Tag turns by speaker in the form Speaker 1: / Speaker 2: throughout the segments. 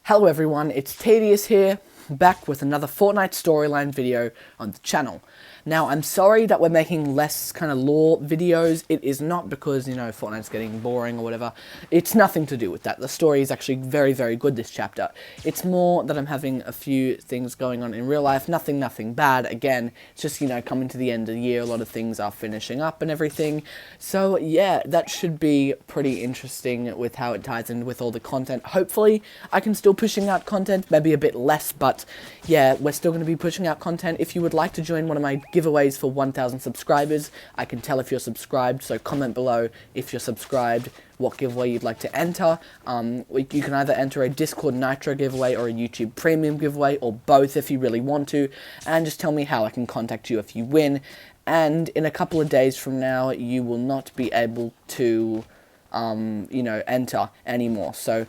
Speaker 1: Hello everyone, it's Tedious here, back with another Fortnite storyline video on the channel. Now, I'm sorry that we're making less kind of lore videos. It is not because, Fortnite's getting boring or whatever. It's nothing to do with that. The story is actually very, very good this chapter. It's more that I'm having a few things going on in real life. Nothing bad. Again, it's just, coming to the end of the year. A lot of things are finishing up and everything. So, yeah, that should be pretty interesting with how it ties in with all the content. Hopefully, I can still pushing out content. Maybe a bit less, but yeah, we're still going to be pushing out content. If you would like to join one of my giveaways for 1,000 subscribers, I can tell if you're subscribed, so comment below if you're subscribed, what giveaway you'd like to enter. You can either enter a Discord Nitro giveaway or a YouTube Premium giveaway, or both if you really want to, and just tell me how I can contact you if you win. And in a couple of days from now, you will not be able to enter anymore. So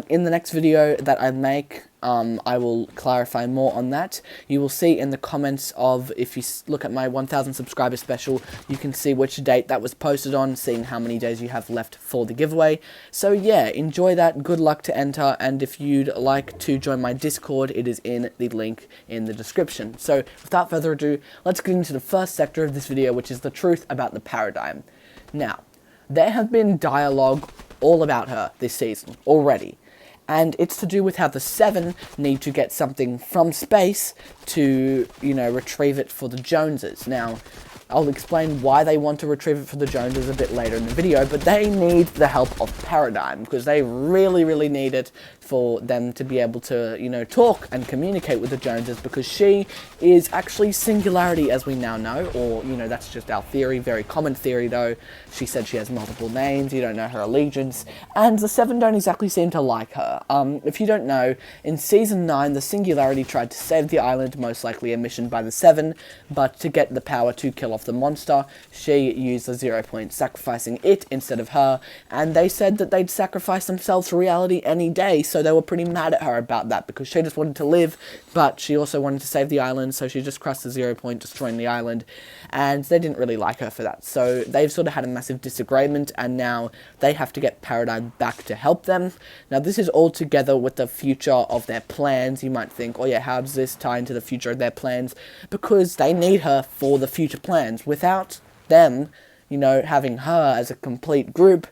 Speaker 1: in the next video that I make, I will clarify more on that. You will see in the comments of, if you look at my 1,000 subscriber special, you can see which date that was posted on, seeing how many days you have left for the giveaway. So yeah, enjoy that, good luck to enter, and if you'd like to join my Discord, it is in the link in the description. So without further ado, let's get into the first sector of this video, which is the truth about the paradigm. Now, there have been dialogue all about her this season already, and it's to do with how the Seven need to get something from space to, retrieve it for the Joneses. Now, I'll explain why they want to retrieve it for the Joneses a bit later in the video, but they need the help of Paradigm, because they really need it for them to be able to, talk and communicate with the Joneses, because she is actually Singularity, as we now know, or, that's just our theory, very common theory though. She said she has multiple names, you don't know her allegiance, and the Seven don't exactly seem to like her. If you don't know, in Season 9, the Singularity tried to save the island, most likely a mission by the Seven, but to get the power to kill off the monster, she used the 0 point, sacrificing it instead of her, and they said that they'd sacrifice themselves for reality any day, so they were pretty mad at her about that, because she just wanted to live, but she also wanted to save the island, so she just crossed the 0 point, destroying the island, and they didn't really like her for that. So they've sort of had a massive disagreement, and now they have to get Paradigm back to help them. Now, this is all together with the future of their plans. You might think, oh yeah, how does this tie into the future of their plans? Because they need her for the future plans. Without them, having her as a complete group,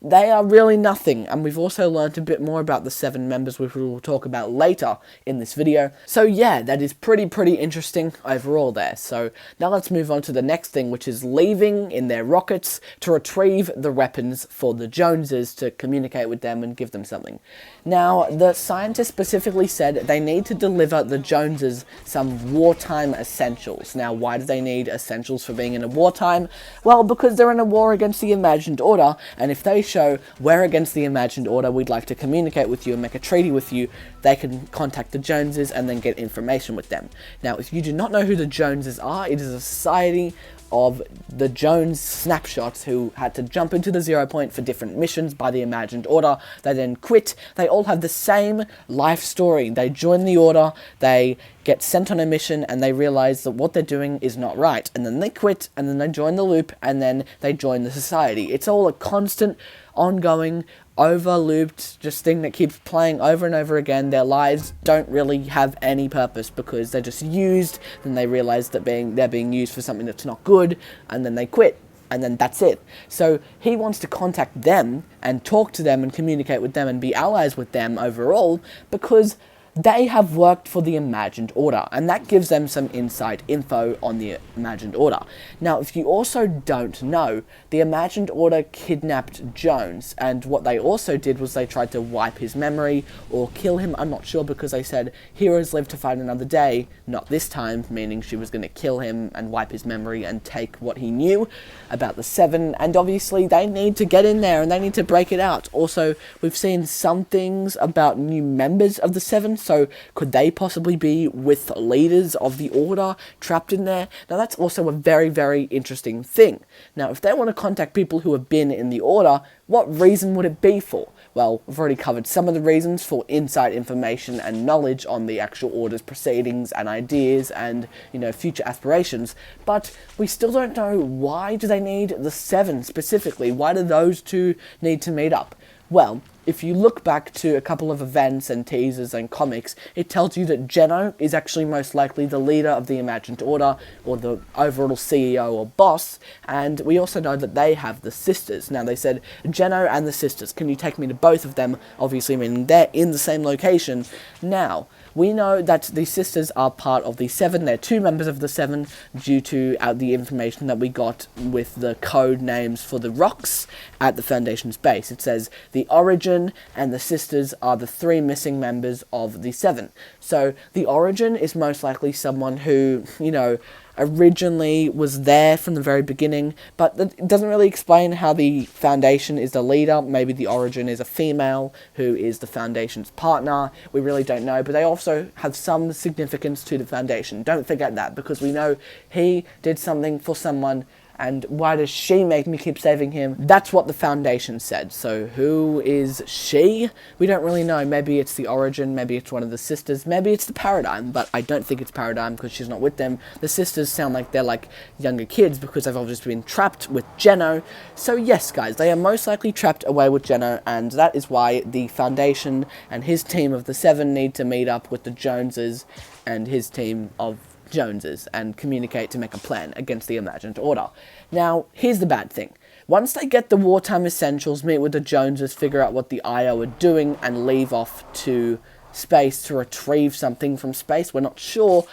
Speaker 1: they are really nothing. And we've also learned a bit more about the Seven members, which we will talk about later in this video. So yeah, that is pretty interesting overall there. So now let's move on to the next thing, which is leaving in their rockets to retrieve the weapons for the Joneses, to communicate with them and give them something. Now, the scientists specifically said they need to deliver the Joneses some wartime essentials. Now, why do they need essentials for being in a wartime? Well, because they're in a war against the Imagined Order, and if they show we're against the Imagined Order, we'd like to communicate with you and make a treaty with you, they can contact the Joneses and then get information with them. Now, if you do not know who the Joneses are, it is a society of the Jones snapshots who had to jump into the 0 point for different missions by the Imagined Order. They then quit. They all have the same life story. They join the Order, they get sent on a mission, and they realize that what they're doing is not right. And then they quit, and then they join the loop, and then they join the society. It's all a constant, ongoing, over-looped just thing that keeps playing over and over again. Their lives don't really have any purpose because they're just used, then they realize that they're being used for something that's not good, and then they quit, and then that's it. So he wants to contact them and talk to them and communicate with them and be allies with them overall, because they have worked for the Imagined Order, and that gives them some inside info on the Imagined Order. Now, if you also don't know, the Imagined Order kidnapped Jones, and what they also did was they tried to wipe his memory or kill him. I'm not sure, because they said heroes live to fight another day, not this time, meaning she was going to kill him and wipe his memory and take what he knew about the Seven, and obviously they need to get in there and they need to break it out. Also, we've seen some things about new members of the Seven, so could they possibly be with leaders of the Order trapped in there? Now, that's also a very interesting thing. Now, if they want to contact people who have been in the Order, what reason would it be for? Well, we've already covered some of the reasons for inside information and knowledge on the actual Order's proceedings and ideas and, future aspirations, but we still don't know, why do they need the Seven specifically? Why do those two need to meet up? Well, if you look back to a couple of events and teasers and comics, it tells you that Geno is actually most likely the leader of the Imagined Order, or the overall CEO or boss, and we also know that they have the sisters. Now, they said, Geno and the sisters, can you take me to both of them? Obviously, meaning they're in the same location. Now, we know that the sisters are part of the Seven. They're 2 members of the Seven due to the information that we got with the code names for the rocks at the Foundation's base. It says the Origin and the sisters are the 3 missing members of the Seven. So the Origin is most likely someone who, you know, originally was there from the very beginning, but it doesn't really explain how the Foundation is the leader. Maybe the Origin is a female who is the Foundation's partner. We really don't know, but they also have some significance to the Foundation. Don't forget that, because we know he did something for someone. And why does she make me keep saving him? That's what the Foundation said. So who is she? We don't really know. Maybe it's the Origin, maybe it's one of the sisters, maybe it's the Paradigm, but I don't think it's Paradigm because she's not with them. The sisters sound like they're like younger kids because they've obviously been trapped with Geno. So yes, guys, they are most likely trapped away with Geno, and that is why the Foundation and his team of the Seven need to meet up with the Joneses and his team of Joneses and communicate to make a plan against the Imagined Order. Now, here's the bad thing. Once they get the wartime essentials, meet with the Joneses, figure out what the IO are doing, and leave off to space to retrieve something from space, we're not sure,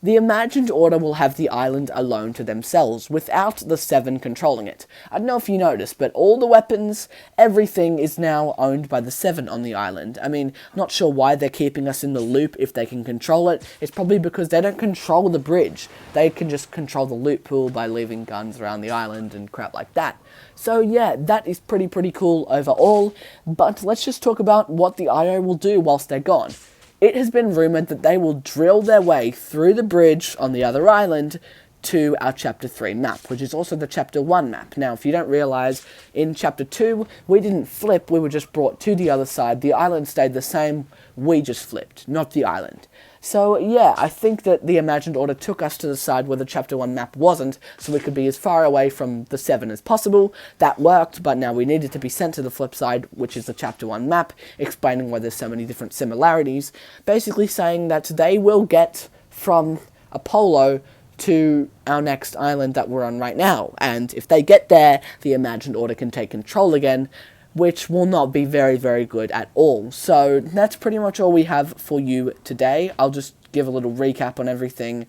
Speaker 1: the Imagined Order will have the island alone to themselves, without the Seven controlling it. I don't know if you noticed, but all the weapons, everything is now owned by the Seven on the island. I mean, not sure why they're keeping us in the loop if they can control it. It's probably because they don't control the bridge. They can just control the loot pool by leaving guns around the island and crap like that. So yeah, that is pretty cool overall, but let's just talk about what the IO will do whilst they're gone. It has been rumoured that they will drill their way through the bridge on the other island to our Chapter 3 map, which is also the Chapter 1 map. Now, if you don't realise, in Chapter 2, we didn't flip, we were just brought to the other side. The island stayed the same, we just flipped, not the island. So yeah, I think that the Imagined Order took us to the side where the Chapter 1 map wasn't, so we could be as far away from the Seven as possible. That worked, but now we needed to be sent to the flip side, which is the Chapter 1 map, explaining why there's so many different similarities, basically saying that they will get from Apollo to our next island that we're on right now, and if they get there, the Imagined Order can take control again, which will not be very good at all. So that's pretty much all we have for you today. I'll just give a little recap on everything.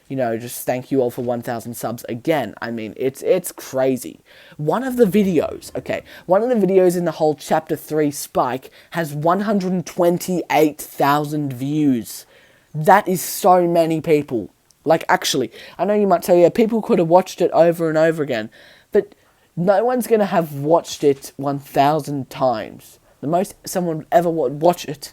Speaker 1: You know, just thank you all for 1,000 subs again. I mean, it's crazy. One of the videos in the whole Chapter 3 spike has 128,000 views. That is so many people. Like, actually, I know you might say, yeah, people could have watched it over and over again, but no one's going to have watched it 1,000 times. The most someone would ever watch it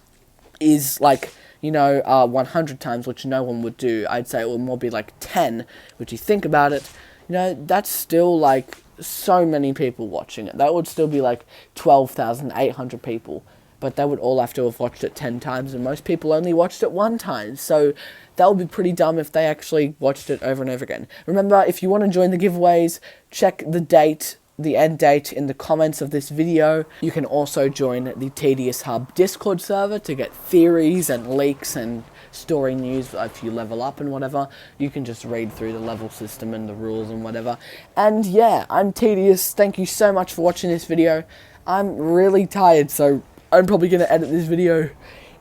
Speaker 1: is, like, you know, 100 times, which no one would do. I'd say it would more be like 10, which you think about it, you know, that's still, like, so many people watching it. That would still be, like, 12,800 people. But they would all have to have watched it 10 times, and most people only watched it 1 time. So that would be pretty dumb if they actually watched it over and over again. Remember, if you want to join the giveaways, check the date, the end date in the comments of this video. You can also join the Tedious Hub Discord server to get theories and leaks and story news. If you level up and whatever, you can just read through the level system and the rules and whatever. And yeah, I'm Tedious. Thank you so much for watching this video. I'm really tired, so I'm probably going to edit this video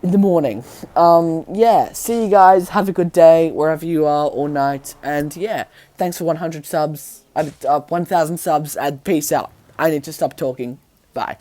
Speaker 1: in the morning. Yeah, see you guys, have a good day, wherever you are, or night, and yeah, thanks for 100 subs, 1,000 subs, and peace out. I need to stop talking. Bye.